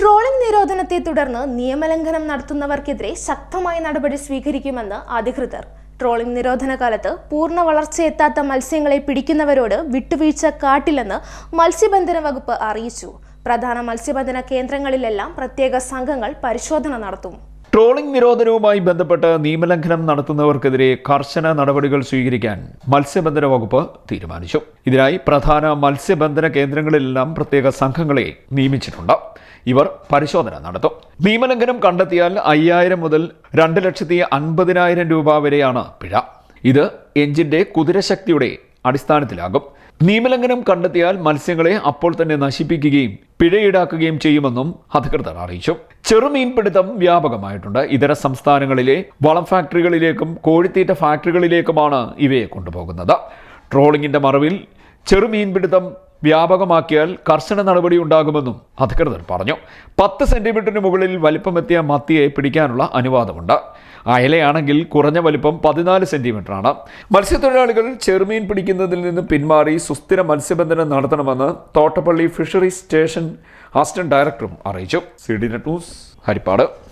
Trawling നിരോധനത്തെ തുടർന്ന് നിയമലംഘനം നടത്തുന്നവർക്കെതിരെ ശക്തമായ നടപടി സ്വീകരിക്കുമെന്ന് അധികൃതർ. ട്രോളിംഗ് നിരോധന കാലത്ത് പൂർണ്ണ വളർച്ചയെത്താത്ത മത്സ്യങ്ങളെ പിടിക്കുന്നവരോട് വിട്ടുവീഴ്ച കാട്ടില്ലെന്ന് മത്സ്യബന്ധന വകുപ്പ് അറിയിച്ചു. പ്രധാന മത്സ്യബന്ധന കേന്ദ്രങ്ങളിലെല്ലാം പ്രത്യേക സംഘങ്ങൾ പരിശോധന നടത്തും. ട്രോളിംഗ് നിരോധനവുമായി ബന്ധപ്പെട്ട് നിയമലംഘനം നടത്തുന്നവർക്കെതിരെ കർശന നടപടികൾ സ്വീകരിക്കാൻ മത്സ്യബന്ധന വകുപ്പ് തീരുമാനിച്ചു. ഇതിനായി പ്രധാന മത്സ്യബന്ധന കേന്ദ്രങ്ങളിലെല്ലാം പ്രത്യേക സംഘങ്ങളെ നിയമിച്ചിട്ടുണ്ട്. ഇവർ പരിശോധന നടത്തും. നിയമലംഘനം കണ്ടെത്തിയാൽ 5,000 മുതൽ 2,50,000 രൂപ വരെയാണ് പിഴ. ഇത് എഞ്ചിന്റെ കുതിരശക്തിയുടെ അടിസ്ഥാനത്തിലാകും. നിയമലംഘനം കണ്ടെത്തിയാൽ മത്സ്യങ്ങളെ അപ്പോൾ തന്നെ നശിപ്പിക്കുകയും പിഴ ഈടാക്കുകയും ചെയ്യുമെന്നും അധികൃതർ അറിയിച്ചു. ചെറുമീൻപിടുത്തം വ്യാപകമായിട്ടുണ്ട്. ഇതര സംസ്ഥാനങ്ങളിലെ വളം ഫാക്ടറികളിലേക്കും കോഴിത്തീറ്റ ഫാക്ടറികളിലേക്കുമാണ് ഇവയെ കൊണ്ടുപോകുന്നത്. ട്രോളിംഗിന്റെ മറവിൽ ചെറുമീൻപിടുത്തം വ്യാപകമാക്കിയാൽ കർശന നടപടി ഉണ്ടാകുമെന്നും അധികൃതർ പറഞ്ഞു. 10 സെന്റിമീറ്ററിന് മുകളിൽ വലിപ്പമെത്തിയ മത്തിയെ പിടിക്കാനുള്ള അനുവാദമുണ്ട്. അയലയാണെങ്കിൽ കുറഞ്ഞ വലിപ്പം 14 സെന്റിമീറ്ററാണ്. മത്സ്യത്തൊഴിലാളികൾ ചെറുമീൻ പിടിക്കുന്നതിൽ നിന്ന് പിന്മാറി സുസ്ഥിര മത്സ്യബന്ധനം നടത്തണമെന്ന് തോട്ടപ്പള്ളി ഫിഷറീസ് സ്റ്റേഷൻ അസിസ്റ്റന്റ് ഡയറക്ടറും അറിയിച്ചു. CDNet news, Harippad.